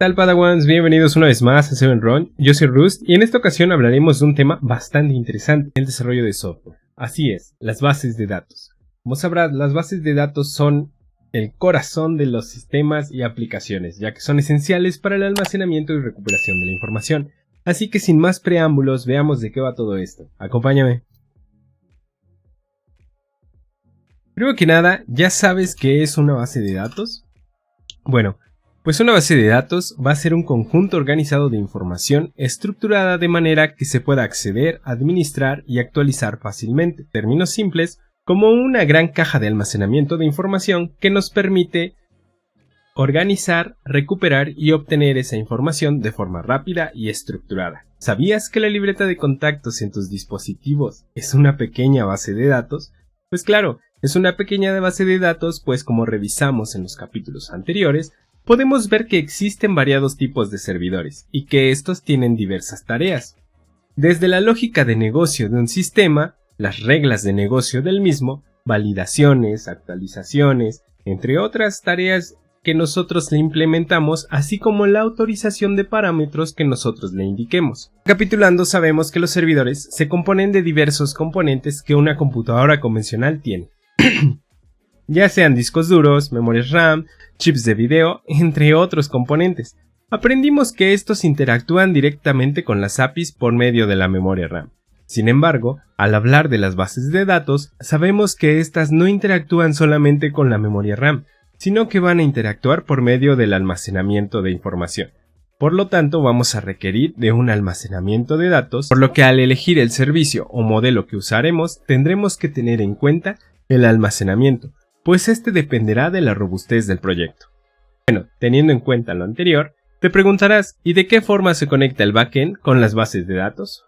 tal, Padawans? Bienvenidos una vez más a Seven Run. Yo soy Rust y en esta ocasión hablaremos de un tema bastante interesante, el desarrollo de software. Así es, las bases de datos. Como sabrás, las bases de datos son el corazón de los sistemas y aplicaciones, ya que son esenciales para el almacenamiento y recuperación de la información. Así que sin más preámbulos, veamos de qué va todo esto. Acompáñame. Primero que nada, ¿ya sabes qué es una base de datos? Bueno, pues una base de datos va a ser un conjunto organizado de información estructurada de manera que se pueda acceder, administrar y actualizar fácilmente. En términos simples, como una gran caja de almacenamiento de información que nos permite organizar, recuperar y obtener esa información de forma rápida y estructurada. ¿Sabías que la libreta de contactos en tus dispositivos es una pequeña base de datos? Pues claro, es una pequeña base de datos, pues como revisamos en los capítulos anteriores, podemos ver que existen variados tipos de servidores y que estos tienen diversas tareas. Desde la lógica de negocio de un sistema, las reglas de negocio del mismo, validaciones, actualizaciones, entre otras tareas que nosotros le implementamos, así como la autorización de parámetros que nosotros le indiquemos. Recapitulando, sabemos que los servidores se componen de diversos componentes que una computadora convencional tiene. Ya sean discos duros, memorias RAM, chips de video, entre otros componentes. Aprendimos que estos interactúan directamente con las APIs por medio de la memoria RAM. Sin embargo, al hablar de las bases de datos, sabemos que estas no interactúan solamente con la memoria RAM, sino que van a interactuar por medio del almacenamiento de información. Por lo tanto, vamos a requerir de un almacenamiento de datos, por lo que al elegir el servicio o modelo que usaremos, tendremos que tener en cuenta el almacenamiento, pues este dependerá de la robustez del proyecto. Bueno, teniendo en cuenta lo anterior, te preguntarás, ¿y de qué forma se conecta el backend con las bases de datos?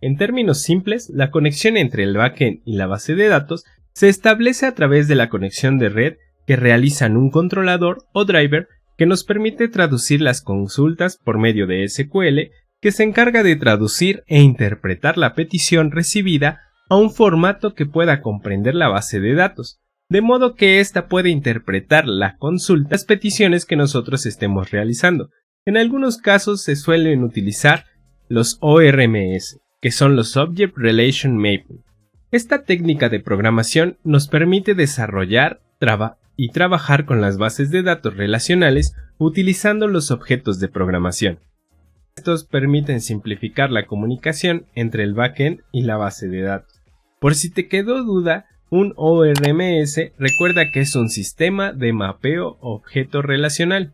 En términos simples, la conexión entre el backend y la base de datos se establece a través de la conexión de red que realizan un controlador o driver que nos permite traducir las consultas por medio de SQL, que se encarga de traducir e interpretar la petición recibida a un formato que pueda comprender la base de datos, de modo que ésta puede interpretar la consulta, las peticiones que nosotros estemos realizando. En algunos casos se suelen utilizar los ORMS, que son los Object Relation Mapping. Esta técnica de programación nos permite desarrollar y trabajar con las bases de datos relacionales utilizando los objetos de programación. Estos permiten simplificar la comunicación entre el backend y la base de datos. Por si te quedó duda, un ORMS recuerda que es un sistema de mapeo objeto relacional.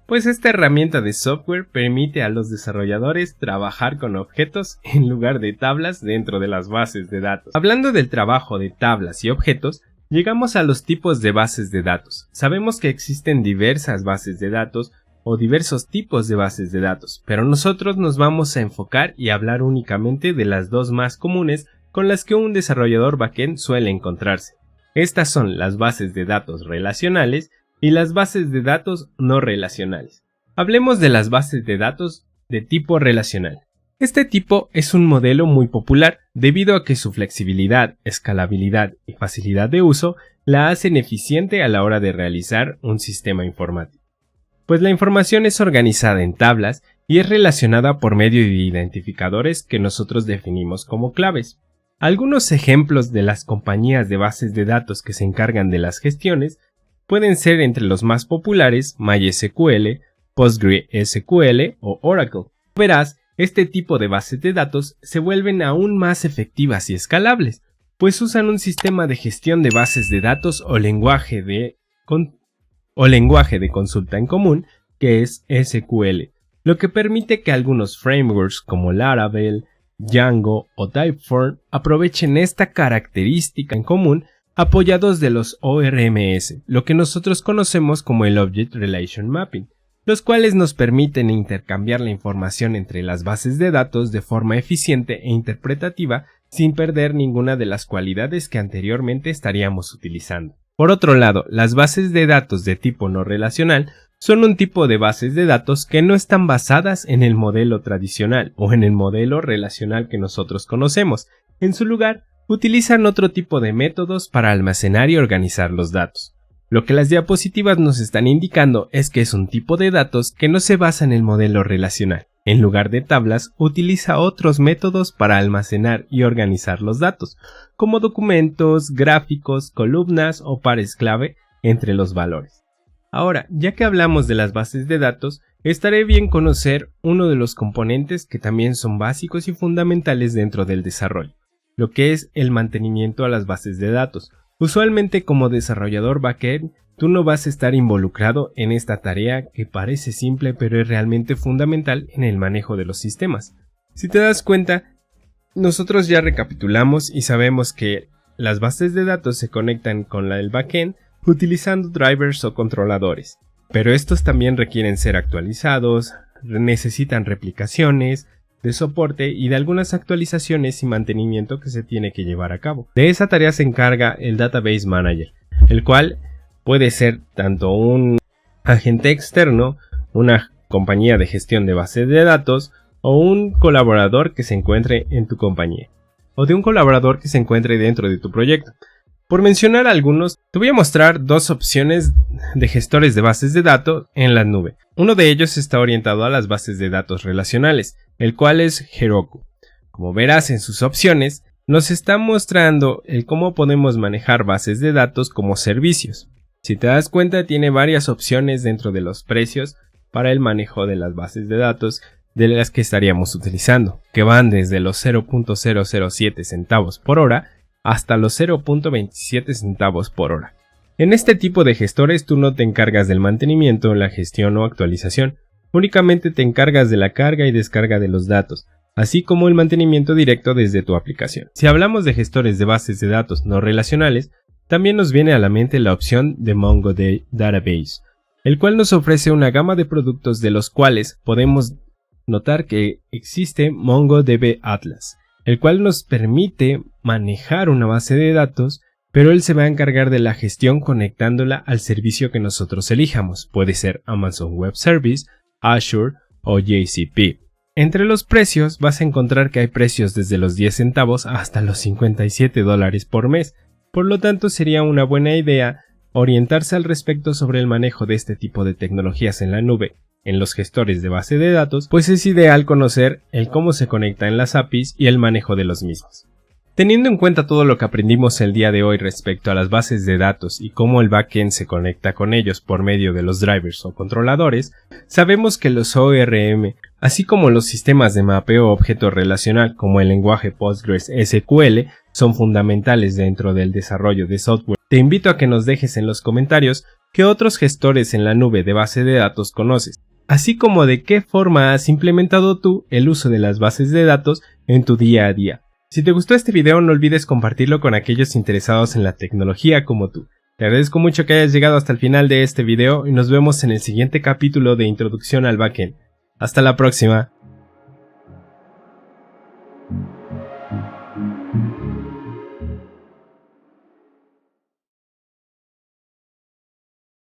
Pues esta herramienta de software permite a los desarrolladores trabajar con objetos en lugar de tablas dentro de las bases de datos. Hablando del trabajo de tablas y objetos, llegamos a los tipos de bases de datos. Sabemos que existen diversas bases de datos o diversos tipos de bases de datos, pero nosotros nos vamos a enfocar y hablar únicamente de las dos más comunes con las que un desarrollador backend suele encontrarse. Estas son las bases de datos relacionales y las bases de datos no relacionales. Hablemos de las bases de datos de tipo relacional. Este tipo es un modelo muy popular debido a que su flexibilidad, escalabilidad y facilidad de uso la hacen eficiente a la hora de realizar un sistema informático. Pues la información es organizada en tablas y es relacionada por medio de identificadores que nosotros definimos como claves. Algunos ejemplos de las compañías de bases de datos que se encargan de las gestiones pueden ser entre los más populares MySQL, PostgreSQL o Oracle. Verás, este tipo de bases de datos se vuelven aún más efectivas y escalables, pues usan un sistema de gestión de bases de datos o lenguaje de consulta en común, que es SQL, lo que permite que algunos frameworks como Laravel, Django o Typeform aprovechen esta característica en común apoyados de los ORMS, lo que nosotros conocemos como el Object Relation Mapping, los cuales nos permiten intercambiar la información entre las bases de datos de forma eficiente e interpretativa sin perder ninguna de las cualidades que anteriormente estaríamos utilizando. Por otro lado, las bases de datos de tipo no relacional son un tipo de bases de datos que no están basadas en el modelo tradicional o en el modelo relacional que nosotros conocemos. En su lugar, utilizan otro tipo de métodos para almacenar y organizar los datos. Lo que las diapositivas nos están indicando es que es un tipo de datos que no se basa en el modelo relacional. En lugar de tablas, utiliza otros métodos para almacenar y organizar los datos, como documentos, gráficos, columnas o pares clave entre los valores. Ahora, ya que hablamos de las bases de datos, estaré bien conocer uno de los componentes que también son básicos y fundamentales dentro del desarrollo, lo que es el mantenimiento a las bases de datos. Usualmente como desarrollador backend, tú no vas a estar involucrado en esta tarea que parece simple pero es realmente fundamental en el manejo de los sistemas. Si te das cuenta, nosotros ya recapitulamos y sabemos que las bases de datos se conectan con la del backend utilizando drivers o controladores, pero estos también requieren ser actualizados, necesitan replicaciones, de soporte y de algunas actualizaciones y mantenimiento que se tiene que llevar a cabo. De esa tarea se encarga el Database Manager, el cual puede ser tanto un agente externo, una compañía de gestión de bases de datos o un colaborador que se encuentre en tu compañía, o de un colaborador que se encuentre dentro de tu proyecto. Por mencionar algunos, te voy a mostrar dos opciones de gestores de bases de datos en la nube. Uno de ellos está orientado a las bases de datos relacionales, el cual es Heroku. Como verás en sus opciones, nos está mostrando el cómo podemos manejar bases de datos como servicios. Si te das cuenta, tiene varias opciones dentro de los precios para el manejo de las bases de datos de las que estaríamos utilizando, que van desde los 0.007 centavos por hora hasta los 0.27 centavos por hora. En este tipo de gestores tú no te encargas del mantenimiento, la gestión o actualización, únicamente te encargas de la carga y descarga de los datos, así como el mantenimiento directo desde tu aplicación. Si hablamos de gestores de bases de datos no relacionales, también nos viene a la mente la opción de MongoDB Database, el cual nos ofrece una gama de productos de los cuales podemos notar que existe MongoDB Atlas, el cual nos permite manejar una base de datos, pero él se va a encargar de la gestión conectándola al servicio que nosotros elijamos. Puede ser Amazon Web Service, Azure o GCP. Entre los precios vas a encontrar que hay precios desde los 10 centavos hasta los $57 por mes. Por lo tanto, sería una buena idea orientarse al respecto sobre el manejo de este tipo de tecnologías en la nube. En los gestores de base de datos, pues es ideal conocer el cómo se conectan las APIs y el manejo de los mismos. Teniendo en cuenta todo lo que aprendimos el día de hoy respecto a las bases de datos y cómo el backend se conecta con ellos por medio de los drivers o controladores, sabemos que los ORM, así como los sistemas de mapeo objeto relacional como el lenguaje PostgreSQL, son fundamentales dentro del desarrollo de software. Te invito a que nos dejes en los comentarios qué otros gestores en la nube de base de datos conoces, así como de qué forma has implementado tú el uso de las bases de datos en tu día a día. Si te gustó este video, no olvides compartirlo con aquellos interesados en la tecnología como tú. Te agradezco mucho que hayas llegado hasta el final de este video y nos vemos en el siguiente capítulo de Introducción al Backend. Hasta la próxima.